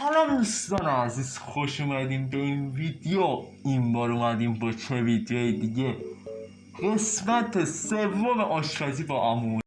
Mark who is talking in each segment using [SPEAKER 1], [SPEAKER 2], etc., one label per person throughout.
[SPEAKER 1] سلام دوستان عزیز، خوش اومدیم به این ویدیو. این بار اومدیم با چه ویدیوی دیگه، قسمت سوم آشپزی با همون.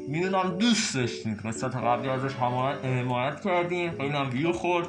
[SPEAKER 1] میدونم دوست داشتین، قسمت قبلی ازش حمایت کردین، خیلی هم ویو خورد.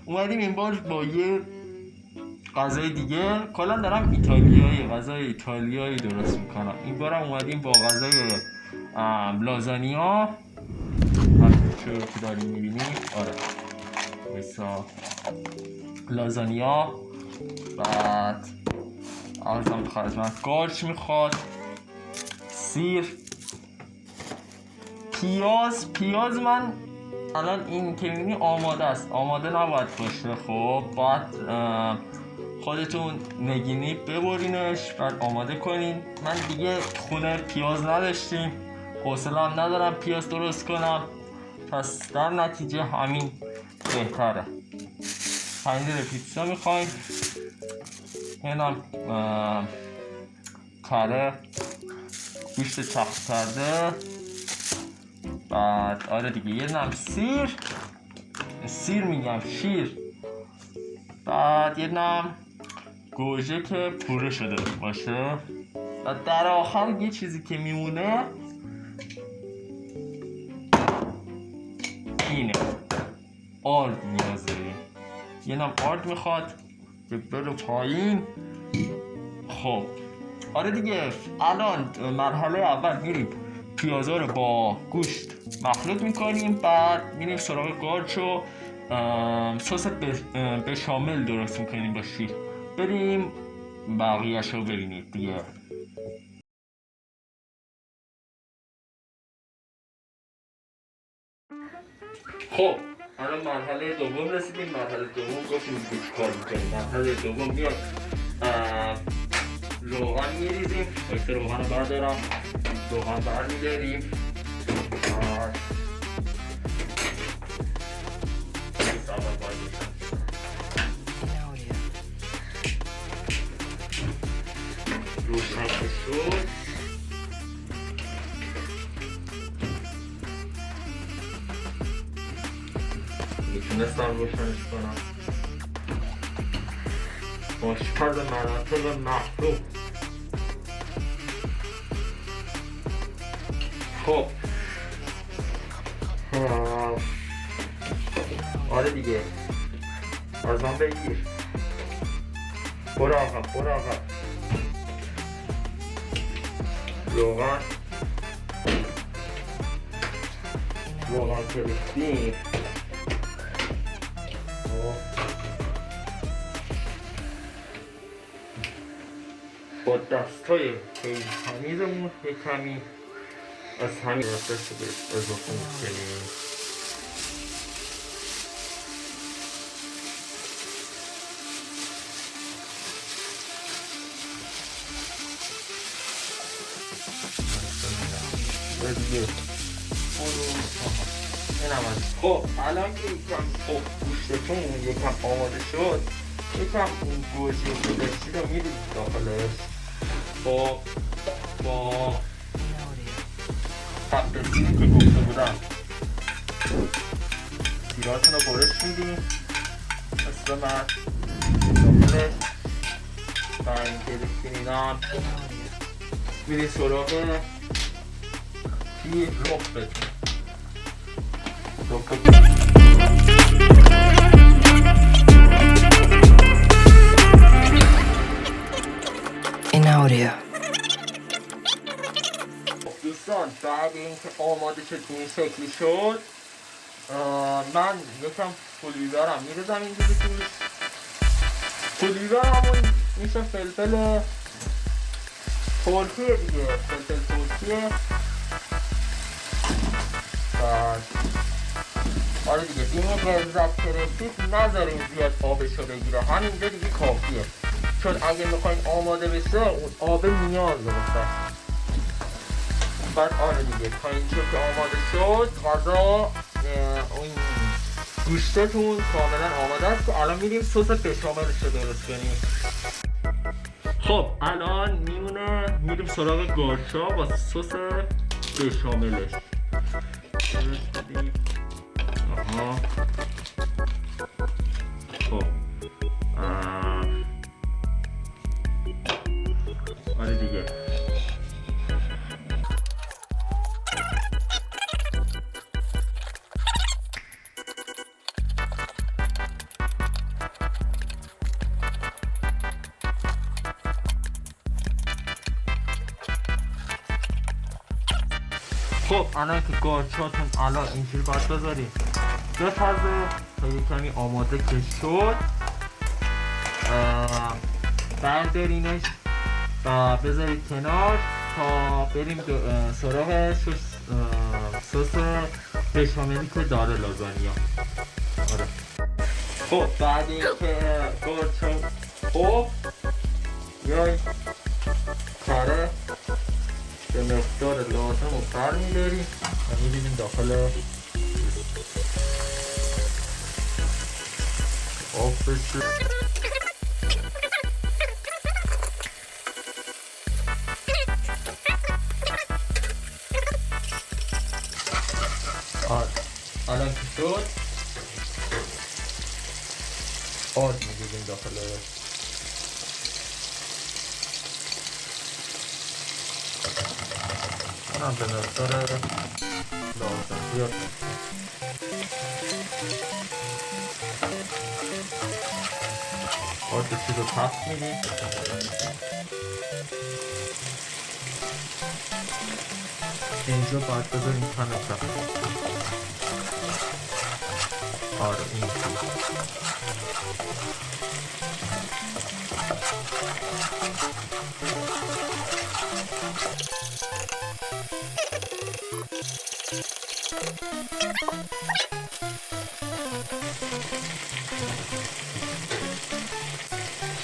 [SPEAKER 1] اومدیم این بار با یه غذای دیگه، کلا دارم غذای ایتالیایی درست میکنم. این بارم اومدیم با غذای لازانیا. همینطور که داریم میبینیم، آره بسا لازانیا. بعد ارزم خدمت گارچ میخواد، سیر، پیاز من الان این که میبینی آماده است، آماده نباید باشه. خب باید خودتون نگینی ببرینش، بعد آماده کنین. من دیگه خونه پیاز نداشتیم، حوصله هم ندارم پیاز درست کنم، پس در نتیجه همین بهتره. پنیر پیتزا میخوایم، اینم کره گوشت چخ کرده. بعد آره دیگه یه نم شیر. بعد یه نم گوجه که پوره شده باشه. و در آخر یه چیزی که میمونه اینه، آرد نیاز داریم. یه نم آرد میخواد که بره پایین. خب آره دیگه، الان مرحله اول میریم پیازا رو با گوشت مخلوط میکنیم، بعد میریم سراغ گارچ و سس بشامل درست میکنیم با شیر. بریم بقیه‌اش رو ببینید دیگه. خب الان مرحله دوم رسیدیم. مرحله دوم گفتیم که چیکار میکنیم. مرحله دوم میاد روغن میریزیم. باید روغن رو بردارم، روغن برمیداریم. روشن شد، میتونستم روشنش کنم. آشپز مناطق محروم. خب آره دیگه، از من بگیر. برو آقا روغن که ریختیم. با دستای خیلی تمیزمون یه کمی از همین رفتش رو بهش اضافه میکنیم. دیگه خب الان که یکم گوشتتون یکم آماده شد، یکم اون گوشت که داشتید رو میدید داخلش. با تبدیلی که گفته بودم سیراتون رو برش میدیم مثل من داخلش. برین که بکنیدم میری سراغ یه رخ بتون.
[SPEAKER 2] این آوریو
[SPEAKER 1] دوستان، بعد اینکه آماده شد این شکلی شد، من یکم پولویبرم میرزم اینجوری توش. پولویبر همون میشه فلفل ترکیه دیگه، فلفل ترکیه. آره دیگه بین غلظت که رسید نذاریم زیاد آبشو بگیره، همینجا دیگه کافیه، چون اگه میخواین آماده بشه اون آب نیاز داره. بعد آره دیگه تا اینجا که آماده شد غذا، اون گوشتتون کاملا آماده است که الان میریم سس بشاملش رو درست کنیم. خب الان میمونه میریم سراغ گارچا با سس بشاملش. آها خب آره دیگه. خب الان که گارچاتون الان اینجوری باید بذاریم بپزه تا یه کمی آماده که شد بردارینش و بذارید کنار تا بریم سراغ سس بشاملی که داره لازانیا. آره خب بعد اینکه گارچا خب یای کاره به مقدار لازم رو بر میداریم و میدونیم داخل آب بشه. الان که شد آرد میدونیم داخل هم به مقدار لازم زیاد آرد چیز رو پس میدیم. اینجا باید بذاریم کمه آره این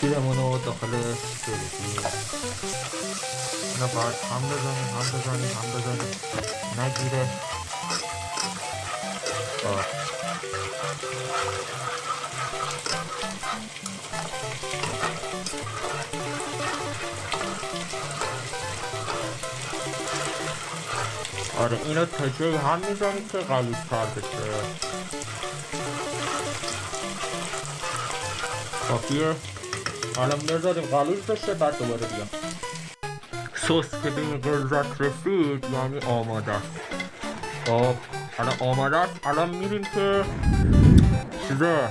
[SPEAKER 1] شیرمونو داخل بریدیم. اینا باید هم بزنیم نگیره. آره اینو تا جایی هم میزنیم که غلیظ‌تر بشه. کافیه الان بذاریم غلیظ بشه بعد دوباره بیام. سس که به این گذاشت رسید یعنی آماده است. خب الان آماده است. الان میریم که چیزه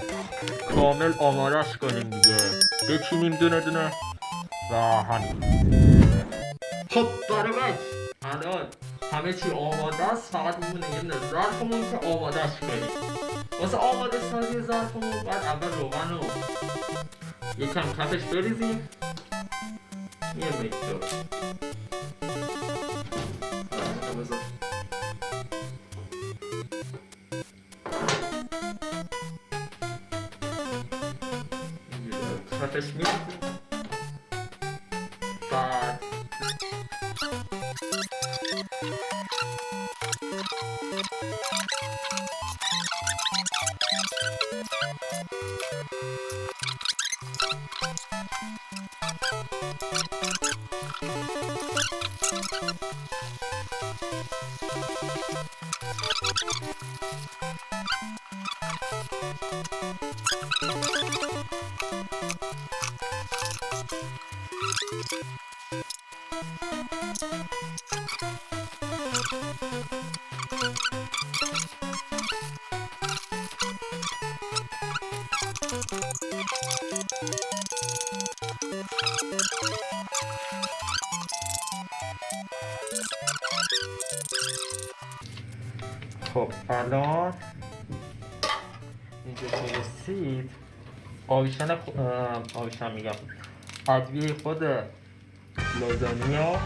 [SPEAKER 1] کامل آمادهش کنیم دیگه. بچینیم دونه دونه و همین. خب برابر الان همه چی آماده است. فقط میمونه یه ظرفمون که آمادهش کنیم. واسه آماده سازی ظرفمون باید اول روغن رو یکم کفش بریزیم. یه مقدار کفش میریزیم. بعد خب الان اینجا که رسید آویشن میگم ادویه خود لازانیا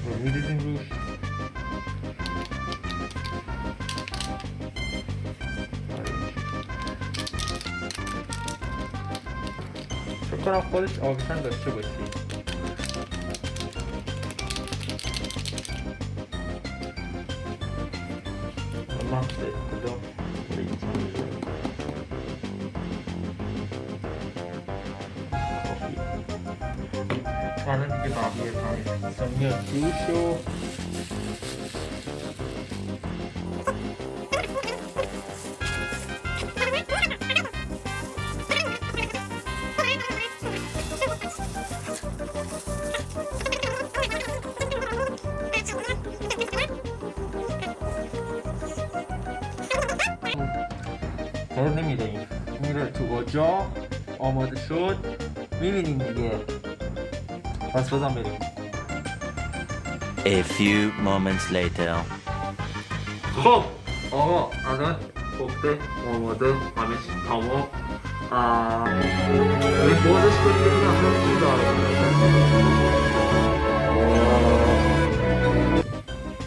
[SPEAKER 1] رو میریزیم روش. فکر کنم خودش آویشن داشته باشید. الان دیگه بقیه پنیر میاد توش و نمیره این میره تو اجاق آماده شد میبینیم دیگه پس بازم بریم.
[SPEAKER 3] A few moments later.
[SPEAKER 1] خب آقا الان پخته آماده همه چی تمام بریم بازش کنیم ببینیم اصلا چی داره.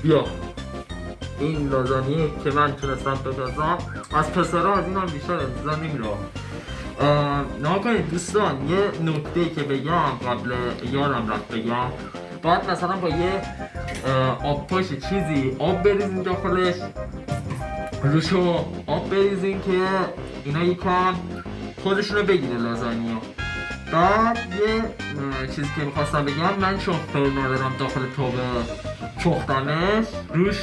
[SPEAKER 1] بیا این لازانیه که من تونستم بپزم از پسرها از این هم بیشتر انتظار نمیره. نها کنید دوستان یه نکته که بگم قبل یادم رفت بگم باید مثلا با یه آب پاش چیزی آب بریزین داخلش روشو آب بریزین که اینا یکم خودشونو بگیره لازانیا. بعد یه چیزی که میخواستم بگم من چون فر ندارم داخل توبه پختمش روش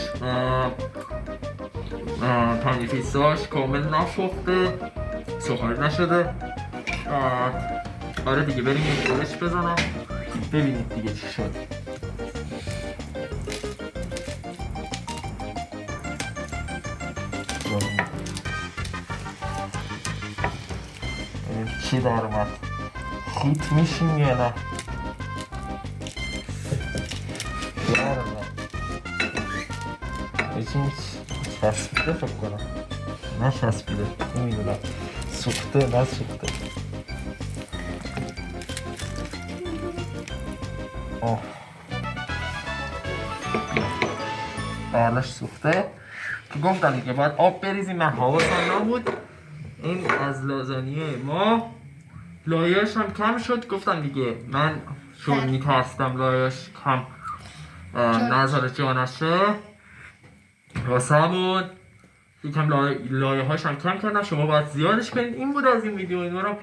[SPEAKER 1] پنیر پیستاش کامل نفخته سخاری نشده. آره دیگه بریم یه دورش بزنم ببینید دیگه چی شد. چی در اومد خیت میشیم یا نه در اومد بچین چسبیده فکر کنم نه چسبیده نمیدونم سوخته نه سوخته. برلش سوخته که گفتم دیگه باید آب بریزیم من حواسم نبود. این از لازانیه ما لایه‌اش هم کم شد گفتم دیگه من چون میترسیدم لایه‌اش کم نظر جانشه واسه همون یکم لایه‌هاش هم کم کردم. شما باید زیادش کنید. این بود از این ویدیو. امیدوارم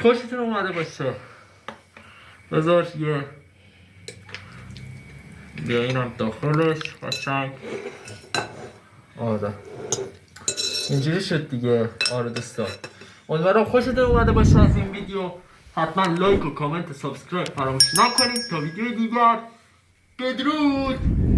[SPEAKER 1] خوشتون اومده باشه. بذار یه بیا اینم داخلش قشنگ. آره اینجوری شد دیگه. آره دوستان امیدوارم خوشتون اومده باشه از این ویدیو. حتما لایک و کامنت و سابسکرایب فراموش نکنید تا ویدیو دیگر. بدرود.